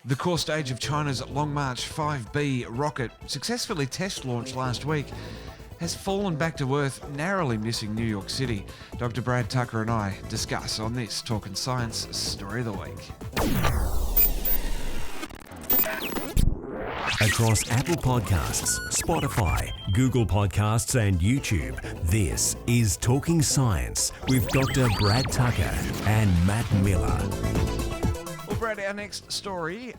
The core stage of China's Long March 5B rocket, successfully test launched last week, has fallen back to earth, narrowly missing New York City. Dr. Brad Tucker and I discuss on this Talkin' Science Story of the Week. Across Apple Podcasts, Spotify, Google Podcasts and YouTube, this is Talking Science with Dr. Brad Tucker and Matt Miller. Well, Brad, our next story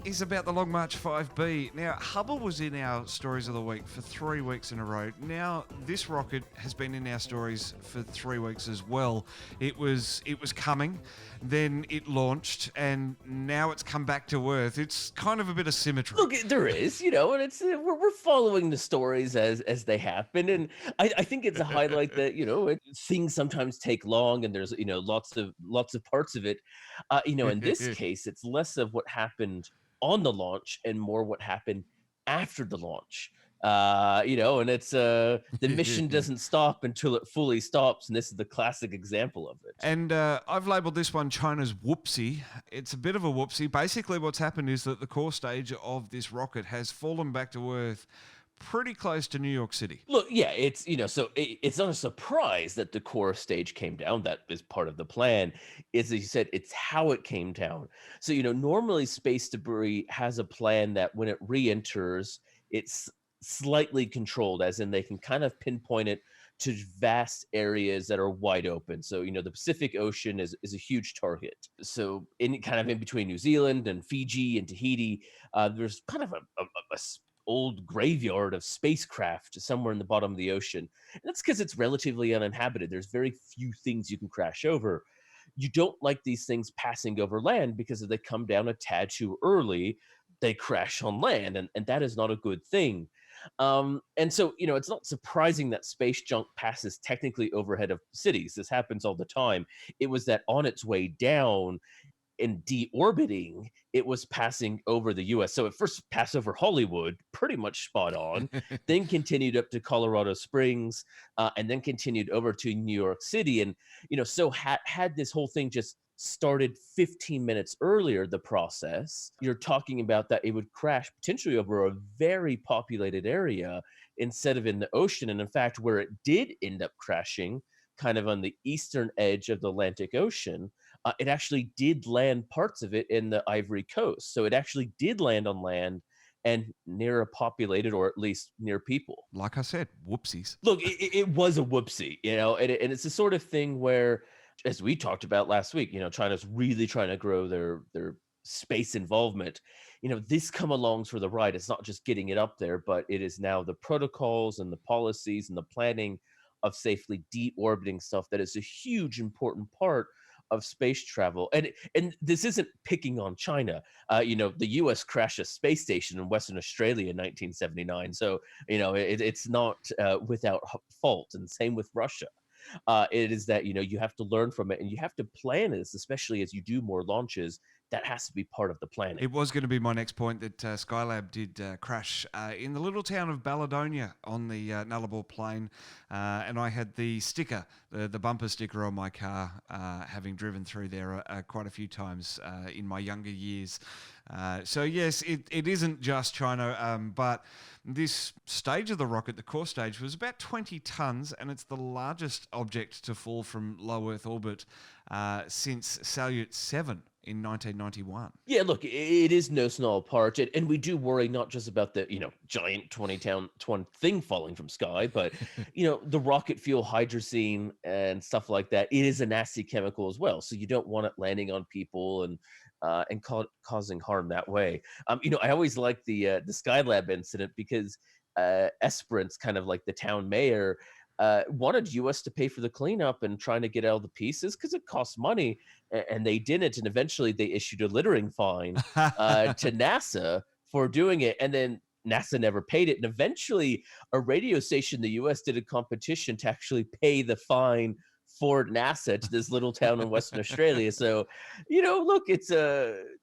is about the Long March 5B. Now, Hubble was in our Stories of the Week for 3 weeks in a row. Now, this rocket has been in our stories for 3 weeks as well. It was coming, then it launched, and now it's come back to Earth. It's kind of a bit of symmetry. Look, there is, and it's we're following the stories as they happen, and I think it's a highlight that things sometimes take long, and there's lots of parts of it. In this case, it's less of what happened on the launch and more what happened after the launch. And it's the mission doesn't stop until it fully stops, and this is the classic example of it. And I've labelled this one China's Whoopsie. It's a bit of a whoopsie. Basically, what's happened is that the core stage of this rocket has fallen back to Earth pretty close to New York City. Look, yeah, it's so it's not a surprise that the core stage came down. That is part of the plan. As you said, it's how it came down. So normally space debris has a plan that when it re-enters, it's slightly controlled, as in they can kind of pinpoint it to vast areas that are wide open. So the Pacific Ocean is a huge target. So in between New Zealand and Fiji and Tahiti, there's kind of a old graveyard of spacecraft somewhere in the bottom of the ocean. And that's because it's relatively uninhabited. There's very few things you can crash over. You don't like these things passing over land because if they come down a tad too early, they crash on land, and that is not a good thing. And so, it's not surprising that space junk passes technically overhead of cities. This happens all the time. It was that on its way down, in deorbiting, it was passing over the U.S. So it first passed over Hollywood, pretty much spot on, then continued up to Colorado Springs, and then continued over to New York City. And, so had this whole thing just started 15 minutes earlier, the process, you're talking about that it would crash potentially over a very populated area instead of in the ocean. And in fact, where it did end up crashing, kind of on the eastern edge of the Atlantic Ocean, it actually did land parts of it in the Ivory Coast. So it actually did land on land and near a populated, or at least near people. Like I said, whoopsies. Look, it was a whoopsie, and it's the sort of thing where, as we talked about last week, China's really trying to grow their space involvement. This come alongs for the ride. It's not just getting it up there, but it is now the protocols and the policies and the planning of safely deorbiting stuff that is a huge important part of space travel. And this isn't picking on China. The US crashed a space station in Western Australia in 1979. So, it's not without fault, and same with Russia. It is that, you have to learn from it, and you have to plan this, especially as you do more launches. That has to be part of the planning. It was going to be my next point that Skylab did crash in the little town of Balladonia on the Nullarbor Plain, and I had the sticker, the bumper sticker on my car, having driven through there quite a few times in my younger years. So yes, it isn't just China, but this stage of the rocket, the core stage, was about 20 tons, and it's the largest object to fall from low Earth orbit since Salyut 7 in 1991. Yeah, look, it is no small part, and we do worry not just about the giant 20-ton thing falling from sky, but the rocket fuel, hydrazine, and stuff like that. It is a nasty chemical as well, so you don't want it landing on people and causing harm that way. I always like the Skylab incident because Esperance, kind of like the town mayor, wanted US to pay for the cleanup and trying to get all the pieces because it costs money, and they didn't. And eventually they issued a littering fine to NASA for doing it. And then NASA never paid it. And eventually a radio station in the US did a competition to actually pay the fine for NASA to this little town in Western Australia. So, look, it's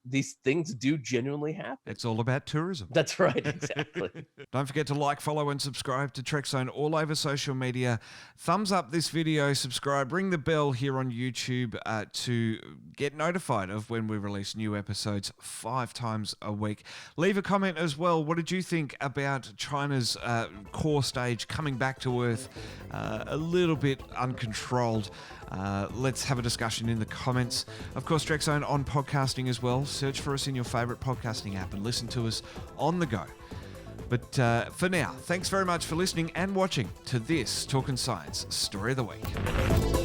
these things do genuinely happen. It's all about tourism. That's right, exactly. Don't forget to like, follow, and subscribe to Trekzone all over social media. Thumbs up this video, subscribe, ring the bell here on YouTube to get notified of when we release new episodes 5 times a week. Leave a comment as well. What did you think about China's core stage coming back to Earth a little bit uncontrolled? Let's have a discussion in the comments. Of course, Trekzone on podcasting as well. Search for us in your favourite podcasting app and listen to us on the go. But for now, thanks very much for listening and watching to this Talkin' Science Story of the Week.